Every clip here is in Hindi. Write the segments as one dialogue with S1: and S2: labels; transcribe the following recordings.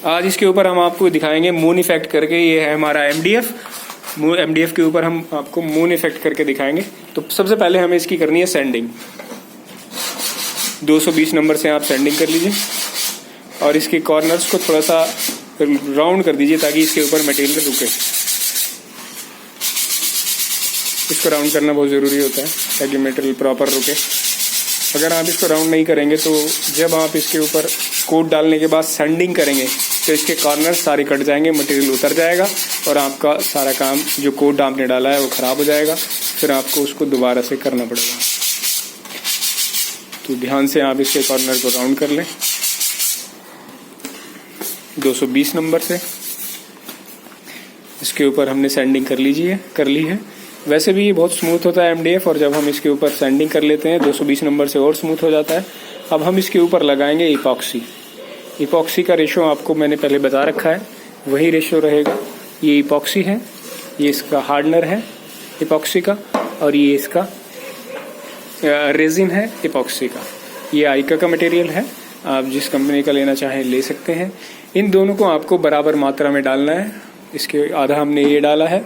S1: आज इसके ऊपर हम आपको दिखाएंगे मून इफेक्ट करके। ये है हमारा एमडीएफ के ऊपर हम आपको मून इफेक्ट करके दिखाएंगे। तो सबसे पहले हमें इसकी करनी है सैंडिंग। 220 नंबर से आप सैंडिंग कर लीजिए और इसके कॉर्नर्स को थोड़ा सा राउंड कर दीजिए ताकि इसके ऊपर मटेरियल रुके। इसको राउंड करना बहुत ज़रूरी होता है ताकि मटेरियल प्रॉपर रुके। अगर आप इसको राउंड नहीं करेंगे तो जब आप इसके ऊपर कोट डालने के बाद सैंडिंग करेंगे तो इसके कॉर्नर सारे कट जाएंगे, मटेरियल उतर जाएगा और आपका सारा काम जो कोट आपने डाला है वो ख़राब हो जाएगा। फिर आपको उसको दोबारा से करना पड़ेगा। तो ध्यान से आप इसके कॉर्नर को राउंड कर लें 220 नंबर से। इसके ऊपर हमने सैंडिंग कर ली है। वैसे भी ये बहुत स्मूथ होता है एमडीएफ, और जब हम इसके ऊपर सैंडिंग कर लेते हैं 220 नंबर से और स्मूथ हो जाता है। अब हम इसके ऊपर लगाएंगे इपॉक्सी का रेशो आपको मैंने पहले बता रखा है, वही रेशो रहेगा। ये इपॉक्सी है, ये इसका हार्डनर है इपॉक्सी का, और ये इसका रेजिन है इपॉक्सी का। ये आइका का मटेरियल है, आप जिस कंपनी का लेना चाहें ले सकते हैं। इन दोनों को आपको बराबर मात्रा में डालना है। इसके आधा हमने ये डाला है,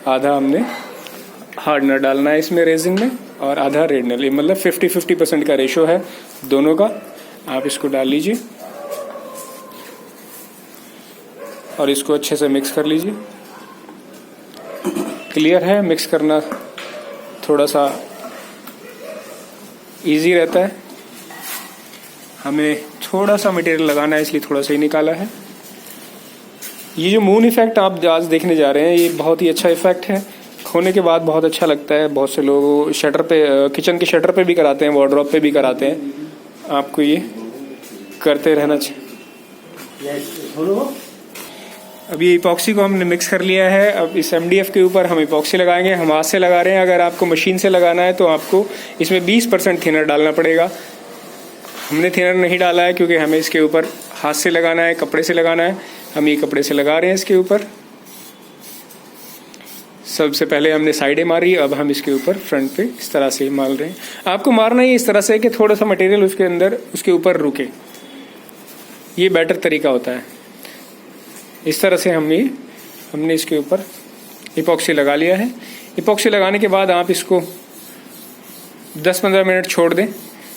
S1: आधा हमने हार्डनर डालना है इसमें रेजिन में, और आधा रेडनर। मतलब 50-50% का रेशो है दोनों का। आप इसको डाल लीजिए और इसको अच्छे से मिक्स कर लीजिए। क्लियर है, मिक्स करना थोड़ा सा इजी रहता है। हमें थोड़ा सा मटेरियल लगाना है इसलिए थोड़ा सा ही निकाला है। ये जो मून इफेक्ट आप आज देखने जा रहे हैं ये बहुत ही अच्छा इफेक्ट है। होने के बाद बहुत अच्छा लगता है। बहुत से लोग शटर पे, किचन के शटर पे भी कराते हैं, वार्डरोब पे भी कराते हैं। आपको ये करते रहना चाहिए। अभी इपॉक्सी को हमने मिक्स कर लिया है। अब इस एमडीएफ के ऊपर हम इपॉक्सी लगाएंगे। हम हाथ से लगा रहे हैं। अगर आपको मशीन से लगाना है तो आपको इसमें 20% थिनर डालना पड़ेगा। हमने थिनर नहीं डाला है क्योंकि हमें इसके ऊपर हाथ से लगाना है, कपड़े से लगाना है। हम ये कपड़े से लगा रहे हैं इसके ऊपर। सबसे पहले हमने साइडें मारी, अब हम इसके ऊपर फ्रंट पे इस तरह से मार रहे हैं। आपको मारना ही इस तरह से कि थोड़ा सा मटेरियल उसके अंदर, उसके ऊपर रुके। ये बेटर तरीका होता है। इस तरह से हमने इसके ऊपर इपॉक्सी लगा लिया है। इपॉक्सी लगाने के बाद आप इसको 10-15 मिनट छोड़ दें।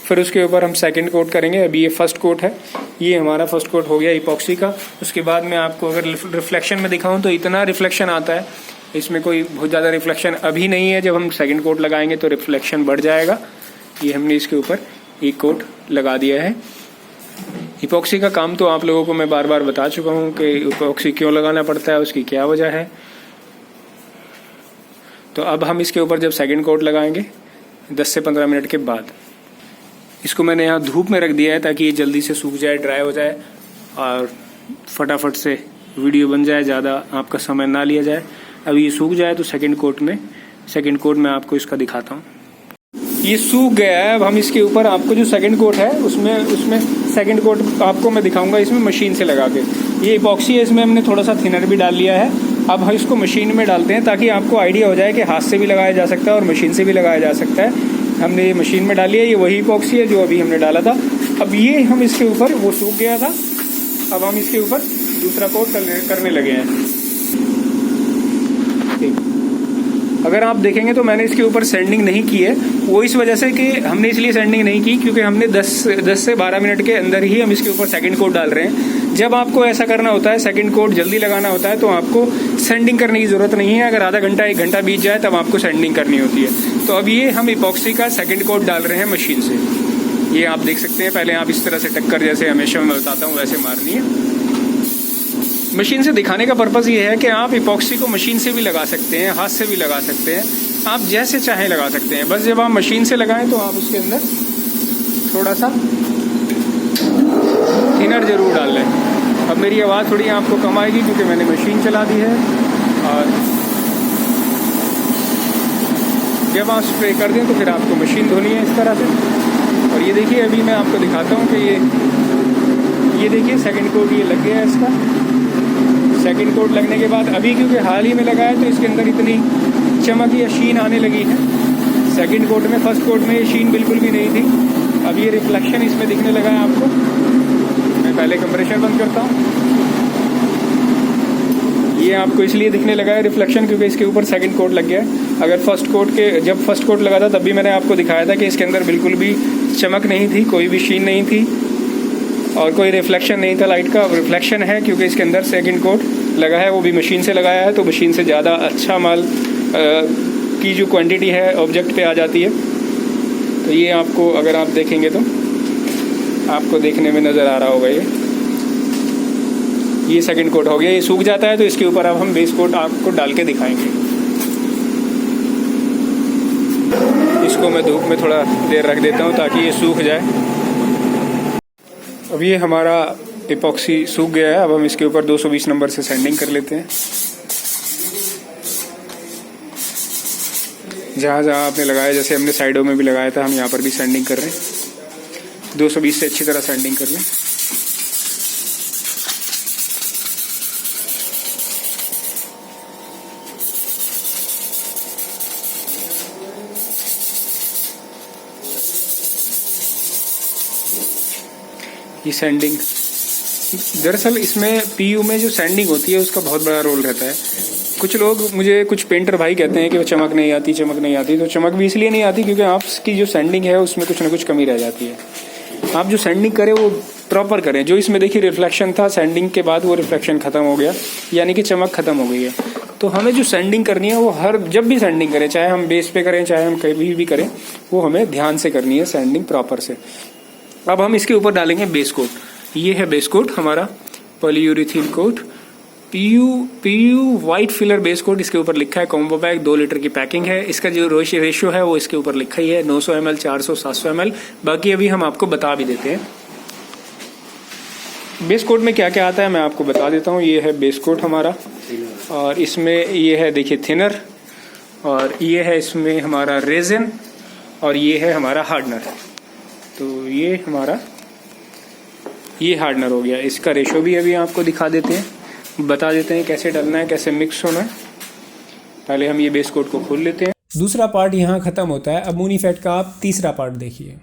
S1: फिर उसके ऊपर हम सेकंड कोट करेंगे। अभी ये फर्स्ट कोट है, ये हमारा फर्स्ट कोट हो गया इपॉक्सी का। उसके बाद मैं आपको अगर रिफ्लेक्शन में दिखाऊं तो इतना रिफ्लेक्शन आता है, इसमें कोई बहुत ज़्यादा रिफ्लेक्शन अभी नहीं है। जब हम सेकंड कोट लगाएंगे तो रिफ्लेक्शन बढ़ जाएगा। ये हमने इसके ऊपर एक कोट लगा दिया है। इपॉक्सी का काम तो आप लोगों को मैं बार बार बता चुका हूँ कि इपॉक्सी क्यों लगाना पड़ता है, उसकी क्या वजह है। तो अब हम इसके ऊपर जब सेकंड कोट लगाएंगे 10 से 15 मिनट के बाद, इसको मैंने यहाँ धूप में रख दिया है ताकि ये जल्दी से सूख जाए, ड्राई हो जाए और फटाफट से वीडियो बन जाए, ज़्यादा आपका समय ना लिया जाए। अब ये सूख जाए तो सेकंड कोट में आपको इसका दिखाता हूँ। ये सूख गया है। अब हम इसके ऊपर आपको जो सेकंड कोट है उसमें सेकंड कोट आपको मैं दिखाऊंगा इसमें मशीन से लगा के। ये इपॉक्सी है, इसमें हमने थोड़ा सा थिनर भी डाल लिया है। अब हम इसको मशीन में डालते हैं ताकि आपको आइडिया हो जाए कि हाथ से भी लगाया जा सकता है और मशीन से भी लगाया जा सकता है। हमने ये मशीन में डाली है। ये वही इपॉक्सी है जो अभी हमने डाला था। अब ये हम इसके ऊपर, वो सूख गया था, अब हम इसके ऊपर दूसरा कोट करने लगे हैं। अगर आप देखेंगे तो मैंने इसके ऊपर सैंडिंग नहीं की है। वो इस वजह से कि हमने इसलिए सैंडिंग नहीं की क्योंकि हमने 10 से 12 मिनट के अंदर ही हम इसके ऊपर सेकंड कोट डाल रहे हैं। जब आपको ऐसा करना होता है, सेकंड कोट जल्दी लगाना होता है, तो आपको सैंडिंग करने की ज़रूरत नहीं है। अगर आधा घंटा 1 घंटा बीत जाए तब आपको सैंडिंग करनी होती है। तो अब ये हम इपॉक्सी का सेकंड कोट डाल रहे हैं मशीन से। ये आप देख सकते हैं। पहले आप इस तरह से टक्कर, जैसे हमेशा मैं बताता हूँ, वैसे मारनी है। मशीन से दिखाने का पर्पज़ ये है कि आप इपॉक्सी को मशीन से भी लगा सकते हैं, हाथ से भी लगा सकते हैं, आप जैसे चाहें लगा सकते हैं। बस जब आप मशीन से लगाएं तो आप उसके अंदर थोड़ा सा थिनर जरूर डाल लें। अब मेरी आवाज़ थोड़ी आपको कम आएगी क्योंकि मैंने मशीन चला दी है। और जब आप स्प्रे कर दें तो फिर आपको मशीन धोनी है इस तरह से। और ये देखिए, अभी मैं आपको दिखाता हूँ कि ये देखिए सेकंड कोट ये लग गया है इसका। सेकंड कोट लगने के बाद अभी क्योंकि हाल ही में लगा है तो इसके अंदर इतनी चमक या शीन आने लगी है। सेकंड कोट में, फर्स्ट कोट में ये शीन बिल्कुल भी नहीं थी। अब ये रिफ्लेक्शन इसमें दिखने लगा है आपको। मैं पहले कंप्रेशर बंद करता हूँ। ये आपको इसलिए दिखने लगा है रिफ्लेक्शन क्योंकि इसके ऊपर सेकंड कोट लग गया है। अगर जब फर्स्ट कोट लगा था तब भी मैंने आपको दिखाया था कि इसके अंदर बिल्कुल भी चमक नहीं थी, कोई भी शीन नहीं थी और कोई रिफ्लेक्शन नहीं था लाइट का। रिफ्लेक्शन है क्योंकि इसके अंदर सेकंड कोट लगा है, वो भी मशीन से लगाया है, तो मशीन से ज़्यादा अच्छा माल की जो क्वांटिटी है ऑब्जेक्ट पे आ जाती है। तो ये आपको अगर आप देखेंगे तो आपको देखने में नज़र आ रहा होगा। ये सेकंड कोट हो गया, ये सूख जाता है तो इसके ऊपर अब हम बेस कोट आपको डाल के दिखाएंगे। इसको मैं धूप में थोड़ा देर रख देता हूँ ताकि ये सूख जाए। अब ये हमारा इपॉक्सी सूख गया है, अब हम इसके ऊपर 220 नंबर से सैंडिंग कर लेते हैं। जहाँ जहाँ आपने लगाया, जैसे हमने साइडों में भी लगाया था, हम यहाँ पर भी सैंडिंग कर रहे हैं। 220 से अच्छी तरह सैंडिंग कर लें। ये सैंडिंग, दरअसल इसमें पीयू में जो सैंडिंग होती है उसका बहुत बड़ा रोल रहता है। कुछ पेंटर भाई कहते हैं कि वो चमक नहीं आती। तो चमक भी इसलिए नहीं आती क्योंकि आपकी जो सैंडिंग है उसमें कुछ ना कुछ कमी रह जाती है। आप जो सैंडिंग करें वो प्रॉपर करें। जो इसमें देखिए रिफ्लेक्शन था, सैंडिंग के बाद वो रिफ्लेक्शन खत्म हो गया, यानी कि चमक खत्म हो गई है। तो हमें जो सैंडिंग करनी है वो जब भी सैंडिंग करें, चाहे हम बेस पे करें चाहे हम कहीं भी करें, वो हमें ध्यान से करनी है सैंडिंग प्रॉपर से। अब हम इसके ऊपर डालेंगे बेस कोट। ये है बेस कोट हमारा, polyurethane coat, PU white filler base coat. इसके ऊपर लिखा है कॉम्बो पैक, 2 लीटर की पैकिंग है। इसका जो रेशियो है वो इसके ऊपर लिखा ही है, 900 ml, 400, 700 ml। बाकी अभी हम आपको बता भी देते हैं बेस कोट में क्या क्या आता है, मैं आपको बता देता हूँ। ये है बेस कोट हमारा, और इसमें ये है देखिए थिनर, और ये है इसमें हमारा रेजिन, और ये है हमारा हार्डनर। तो ये हमारा हार्डनर हो गया। इसका रेशो भी अभी आपको दिखा देते हैं, बता देते हैं कैसे डालना है, कैसे मिक्स होना है। पहले हम ये बेस कोट को खोल लेते हैं। दूसरा पार्ट यहाँ खत्म होता है। अब मूनी फैट का आप तीसरा पार्ट देखिए।